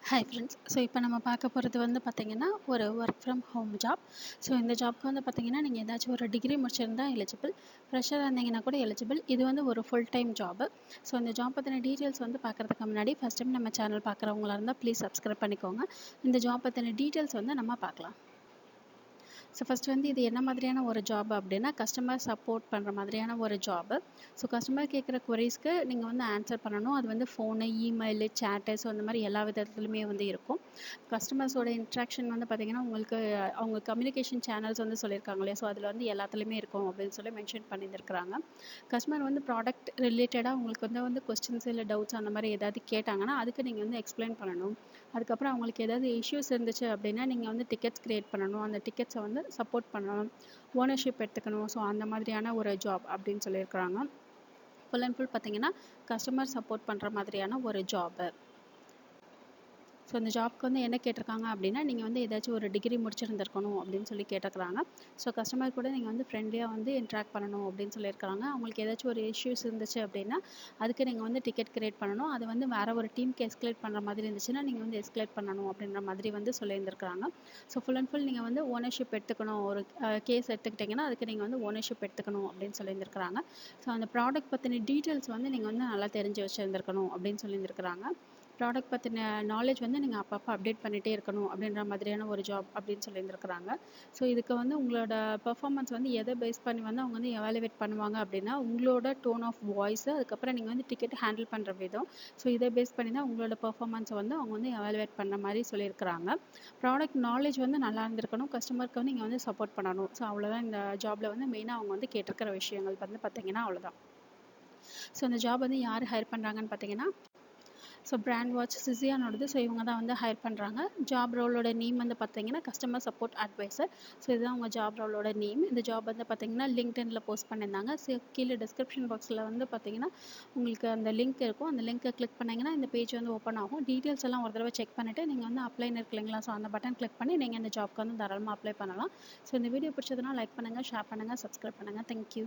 Hi friends. So இப்போ நம்ம பார்க்க போகிறது வந்து பார்த்திங்கன்னா ஒரு work from home job. So இந்த ஜாப்க்கு வந்து பார்த்திங்கன்னா நீங்கள் ஏதாச்சும் ஒரு டிகிரி முடிச்சிருந்தால் எலிஜிபிள், ஃப்ரெஷராக இருந்தீங்கன்னா கூட எலிஜிபிள். இது வந்து ஒரு ஃபுல் டைம் ஜாபு. ஸோ இந்த ஜாப் பற்றின டீட்டெயில்ஸ் வந்து பார்க்குறதுக்கு முன்னாடி ஃபஸ்ட் டைம் நம்ம சேனல் பார்க்குறவங்களா இருந்தால் ப்ளீஸ் சப்ஸ்கிரைப் பண்ணிக்கோங்க. இந்த ஜாப் பற்றின டீட்டெயில்ஸ் வந்து நம்ம பார்க்கலாம். ஸோ ஃபஸ்ட் வந்து இது என்ன மாதிரியான ஒரு ஜாப் அப்படின்னா கஸ்டமர் சப்போர்ட் பண்ணுற மாதிரியான ஒரு ஜாபு. ஸோ கஸ்டமர் கேட்குற குவரிஸ்க்கு நீங்கள் வந்து ஆன்சர் பண்ணணும். அது வந்து ஃபோனு, இமெயிலு, சேட்டு, ஸோ அந்த மாதிரி எல்லா விதத்துலையுமே வந்து இருக்கும். கஸ்டமர்ஸோட இன்ட்ராக்ஷன் வந்து பார்த்திங்கன்னா உங்களுக்கு அவங்க கம்யூனிகேஷன் சேனல்ஸ் வந்து சொல்லியிருக்காங்க இல்லையா, ஸோ அதில் வந்து எல்லாத்துலேயுமே இருக்கும் அப்படின்னு சொல்லி மென்ஷன் பண்ணியிருக்கிறாங்க. கஸ்டமர் வந்து ப்ராடக்ட் ரிலேட்டடாக உங்களுக்கு வந்து கொஸ்டின்ஸ் இல்லை டவுட்ஸ் அந்த மாதிரி ஏதாவது கேட்டாங்கன்னா அதுக்கு நீங்கள் வந்து எக்ஸ்பிளைன் பண்ணணும். அதுக்கப்புறம் அவங்களுக்கு ஏதாவது இஷ்யூஸ் இருந்துச்சு அப்படின்னா நீங்கள் வந்து டிக்கெட்ஸ் க்ரியேட் பண்ணணும். அந்த டிக்கெட்ஸை வந்து சப்போர்ட் பண்ணணும், ஓனர்ஷிப் எடுத்துக்கணும். ஸோ அந்த மாதிரியான ஒரு ஜாப் அப்படின்னு சொல்லியிருக்கிறாங்க. ஃபுல் அண்ட் ஃபுல் பார்த்தீங்கன்னா கஸ்டமர் சப்போர்ட் பண்ணுற மாதிரியான ஒரு ஜாபு. ஸோ இந்த ஜாப்க்கு வந்து என்ன கேட்டிருக்காங்க அப்படின்னா நீங்கள் வந்து ஏதாச்சும் ஒரு டிகிரி முடிச்சிருந்துருக்கணும் அப்படின்னு சொல்லி கேட்டிருக்கிறாங்க. ஸோ கஸ்டமர் கூட நீங்கள் வந்து ஃப்ரெண்ட்லியாக வந்து இன்ட்ராக்ட் பண்ணணும் அப்படின்னு சொல்லியிருக்காங்க. அவங்களுக்கு ஏதாச்சும் ஒரு இஷ்யூஸ் இருந்துச்சு அப்படின்னா அதுக்கு நீங்கள் வந்து டிக்கெட் கிரியேட் பண்ணணும். அது வந்து வேறு ஒரு டீமுக்கு எஸ்கலேட் பண்ணுற மாதிரி இருந்துச்சுன்னா நீங்கள் வந்து எஸ்கலேட் பண்ணணும் அப்படின்ற மாதிரி வந்து சொல்லியிருந்திருக்கிறாங்க. ஸோ ஃபுல் அண்ட் ஃபுல் நீங்கள் வந்து ஓனர்ஷிப் எடுத்துக்கணும். ஒரு கேஸ் எடுத்துக்கிட்டிங்கன்னா அதுக்கு நீங்கள் வந்து ஓனர்ஷிப் எடுத்துக்கணும் அப்படின்னு சொல்லியிருந்திருக்கிறாங்க. ஸோ அந்த ப்ராடக்ட் பற்றின டீட்டெயில்ஸ் வந்து நீங்கள் வந்து நல்லா தெரிஞ்சு வச்சுருந்துருக்கணும் அப்படின்னு சொல்லியிருந்திருக்கிறாங்க. ப்ராடக்ட் பற்றின நாலேஜ் வந்து நீங்கள் அப்பப்போ அப்டேட் பண்ணிகிட்டே இருக்கணும் அப்படின்ற மாதிரியான ஒரு ஜாப் அப்படின்னு சொல்லியிருந்திருக்கிறாங்க. ஸோ இதுக்கு வந்து உங்களோட பெர்ஃபார்மன்ஸ் வந்து எதை பேஸ் பண்ணி வந்து அவங்க வந்து எவாலுவேட் பண்ணுவாங்க அப்படின்னா உங்களோட டோன் ஆஃப் வாய்ஸு, அதுக்கப்புறம் நீங்கள் வந்து டிக்கெட் ஹேண்டில் பண்ணுற விதம், ஸோ இதை பேஸ் பண்ணி தான் உங்களோட பெர்ஃபார்மன்ஸை வந்து அவங்க வந்து எவாலுவேட் பண்ணுற மாதிரி சொல்லியிருக்கிறாங்க. ப்ராடக்ட் நாலேஜ் வந்து நல்லா இருந்திருக்கணும், கஸ்டமருக்கு வந்து நீங்கள் வந்து சப்போர்ட் பண்ணணும். ஸோ அவ்வளோதான் இந்த ஜாபில் வந்து மெயினாக அவங்க வந்து கேட்டிருக்கிற விஷயங்கள் வந்து பார்த்தீங்கன்னா அவ்வளோதான். ஸோ இந்த ஜாப் வந்து யார் ஹையர் பண்ணுறாங்கன்னு பார்த்தீங்கன்னா ஸோ பிராண்ட் வாட்ச் சிசியானோடது. ஸோ இவங்க தான் வந்து ஹையர் பண்ணுறாங்க. ஜாப் ரோலோட நேம் வந்து பார்த்தீங்கன்னா கஸ்டமர் சப்போர்ட் அட்வைசர். ஸோ இதுதான் அவங்க ஜாப் ரோலோட நேம். இந்த ஜாப் வந்து பார்த்தீங்கன்னா லிங்க்டின்ல போஸ்ட் பண்ணியிருந்தாங்க. ஸோ கீழே டிஸ்கிரிப்ஷன் பாக்ஸில் வந்து பார்த்தீங்கன்னா உங்களுக்கு அந்த லிங்க் இருக்கும். அந்த லிங்க்கை கிளிக் பண்ணிங்கன்னா இந்த பேஜ் வந்து ஓப்பன் ஆகும். டீட்டெயில்ஸ் எல்லாம் ஒரு தடவை செக் பண்ணிவிட்டு நீங்கள் வந்து அப்ளைன்னு இருக்கு இல்லைங்களா, ஸோ அந்த பட்டன் கிளிக் பண்ணி நீங்கள் இந்த ஜாப்க்கு வந்து தாராளமாக அப்ளை பண்ணலாம். ஸோ இந்த வீடியோ பிடிச்சதுன்னா லைக் பண்ணுங்கள், ஷேர் பண்ணுங்கள், சப்ஸ்கிரைப் பண்ணுங்கள். தேங்க்யூ.